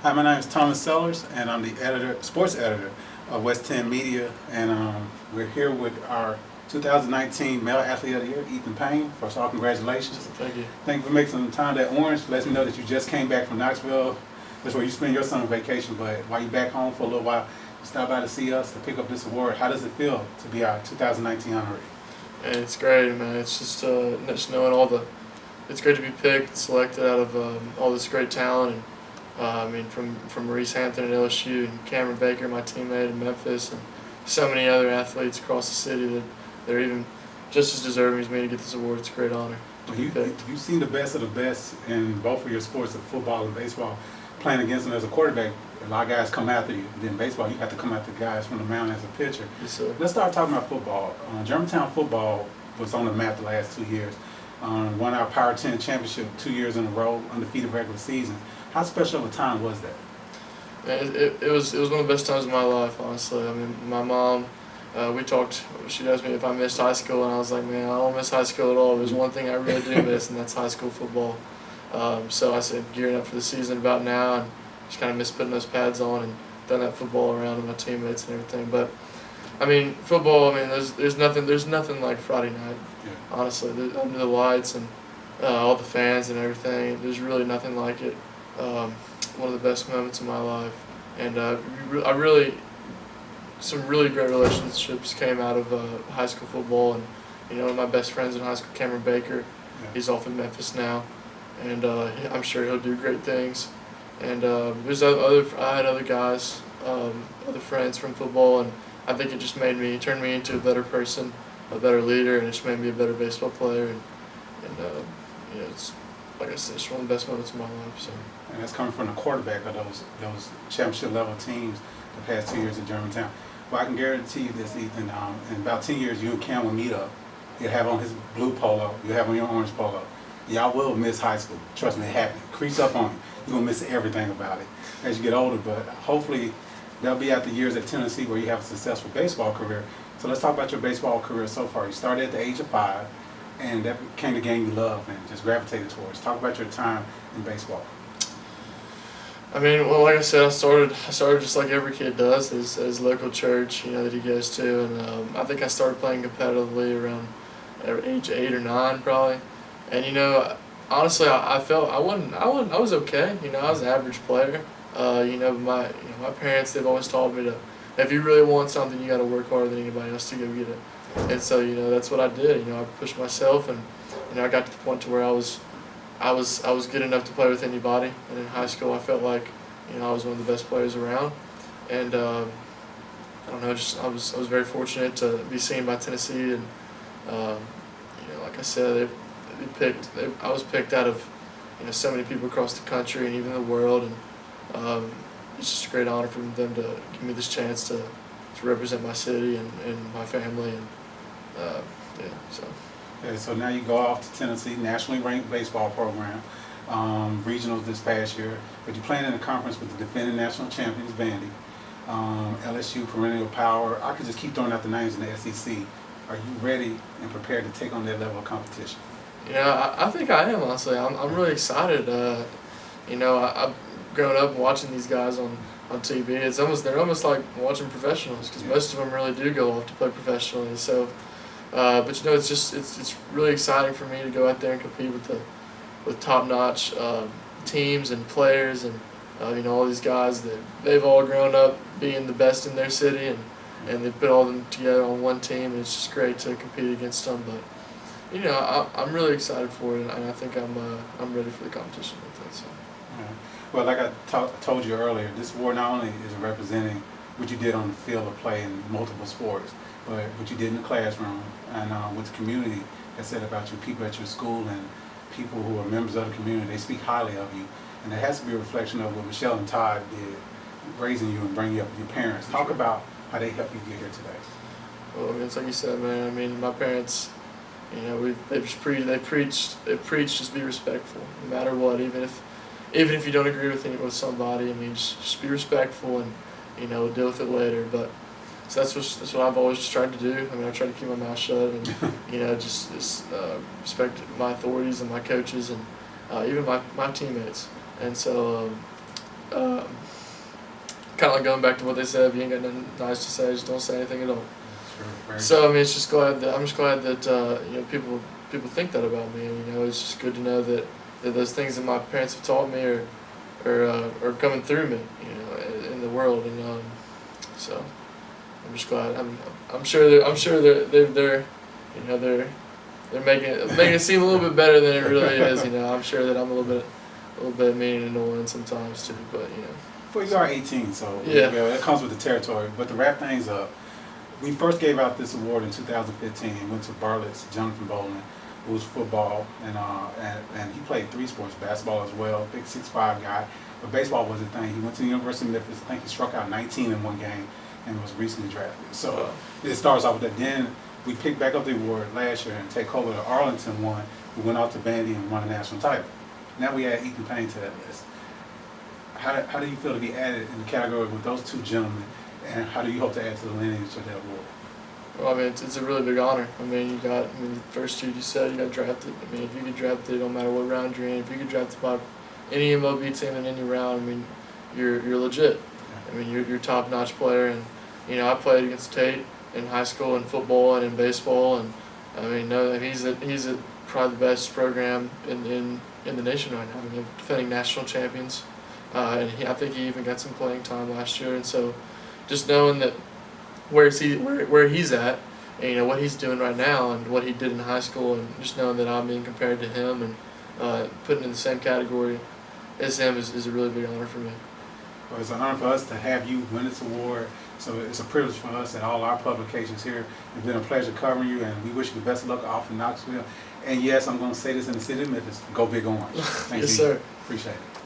Hi, my name is Thomas Sellers, and I'm the sports editor of West 10 Media, and we're here with our 2019 Male Athlete of the Year, Ethan Payne. First of all, congratulations. Thank you. Thank you for making some time. That orange lets me know that you just came back from Knoxville. That's where you spend your summer vacation, but while you're back home for a little while, you stop by to see us to pick up this award. How does it feel to be our 2019 honoree? And it's great, man. It's just knowing all the. It's great to be picked, selected out of all this great talent, and from Maurice, Hampton at LSU, and Cameron Baker, my teammate in Memphis, and so many other athletes across the city that they're even just as deserving as me to get this award. It's a great honor. Well, you've seen the best of the best in both of your sports, of football and baseball. Playing against them as a quarterback, a lot of guys come after you. Then baseball, you have to come after guys from the mound as a pitcher. Yes, sir. Let's start talking about football. Germantown football was on the map the last 2 years. Won our Power 10 championship 2 years in a row, undefeated regular season. How special of a time was that? It was one of the best times of my life, honestly. I mean, my mom, we talked. She asked me if I missed high school, and I was like, man, I don't miss high school at all. There's one thing I really do miss, and that's high school football. So I said gearing up for the season about now, and just kind of miss putting those pads on and throwing that football around with my teammates and everything. But I mean, football. I mean, there's nothing like Friday night. Yeah. Honestly, under the lights and all the fans and everything. There's really nothing like it. One of the best moments of my life, and some really great relationships came out of high school football. And one of my best friends in high school, Cameron Baker, Yeah. he's off in Memphis now, and I'm sure he'll do great things. And I had other guys, other friends from football, and I think it just turned me into a better person, a better leader, and it just made me a better baseball player. And it's like I said, it's one of the best moments of my life. So. And that's coming from the quarterback of those championship level teams the past 2 years at Germantown. Well, I can guarantee you this, Ethan. In about 10 years, you and Cam will meet up. You'll have on his blue polo. You'll have on your orange polo. Y'all will miss high school. Trust me, it happened. Creeps up on you. You're going to miss everything about it as you get older. But hopefully, there'll be after years at Tennessee where you have a successful baseball career. So let's talk about your baseball career so far. You started at the age of 5, and that became the game you love and just gravitated towards. Talk about your time in baseball. I mean, well, like I said, I started just like every kid does, as local church, that he goes to, and I think I started playing competitively around age 8 or 9 probably, and honestly, I felt I was okay, I was an average player, my parents, they've always taught me to, if you really want something, you got to work harder than anybody else to go get it, and so that's what I did, I pushed myself, and I got to the point to where I was good enough to play with anybody, and in high school I felt like I was one of the best players around, and I don't know, I was very fortunate to be seen by Tennessee, and like I said, I was picked out of so many people across the country and even the world, and it's just a great honor for them to give me this chance to represent my city and my family, and so. Okay, so now you go off to Tennessee, nationally ranked baseball program, regionals this past year, but you're playing in a conference with the defending national champions, Vandy, LSU, perennial power. I could just keep throwing out the names in the SEC. Are you ready and prepared to take on that level of competition? I think I am, honestly. I'm really excited. I've grown up watching these guys on TV. They're almost like watching professionals, because most of them really do go off to play professionally. So. But it's really exciting for me to go out there and compete with top-notch teams and players, and all these guys that they've all grown up being the best in their city, and they put all them together on one team, and it's just great to compete against them. But I'm really excited for it, and I think I'm ready for the competition with it. So. Right. Well, like I told you earlier, this award not only is representing what you did on the field of play in multiple sports, but what you did in the classroom and with the community that said about you, people at your school and people who are members of the community, they speak highly of you. And it has to be a reflection of what Michelle and Todd did, raising you and bringing you up with your parents. Talk about how they helped you get here today. Well, it's like you said, man. I mean, my parents, they preach just be respectful, no matter what, even if you don't agree with somebody. I mean, just be respectful and deal with it later. But so that's what I've always just tried to do. I mean, I try to keep my mouth shut and just respect my authorities and my coaches and even my teammates. And so kind of like going back to what they said, if you ain't got nothing nice to say, just don't say anything at all. Sure, So I mean, it's just glad that I'm just glad that people think that about me. It's just good to know that those things that my parents have taught me are coming through me, in the world, and so I'm just glad. I'm sure they're making it seem a little bit better than it really is. I'm sure that I'm a little bit mean and annoying sometimes too, but Well, you are 18, so Yeah. that comes with the territory. But to wrap things up, we first gave out this award in 2015. Went to Bartlett's Jonathan Bowling, who was football, and he played 3 sports, basketball as well. Big 6'5" guy, but baseball was his thing. He went to the University of Memphis. I think he struck out 19 in one game and was recently drafted. So it starts off with that. Then we picked back up the award last year, and Ted Kohler of Arlington won, who went off to Vandy and won a national title. Now we add Ethan Payne to that list. How do you feel to be added in the category with those 2 gentlemen, and how do you hope to add to the lineage of that award? Well, I mean, it's a really big honor. The first 2 you said, you got drafted. If you get drafted, it don't matter what round you're in. If you get drafted by any MLB team in any round, you're legit. You're top-notch player, and I played against Tate in high school and football and in baseball, and he's probably the best program in the nation right now. Defending national champions, and I think he even got some playing time last year, and so just knowing that where he's at, and what he's doing right now, and what he did in high school, and just knowing that I'm being compared to him and putting in the same category as him is a really big honor for me. Well, it's an honor for us to have you win this award. So it's a privilege for us and all our publications here. It's been a pleasure covering you, and we wish you the best of luck off in Knoxville. And yes, I'm going to say this in the city of Memphis: go Big Orange. Thank Yes, you. sir. Appreciate it.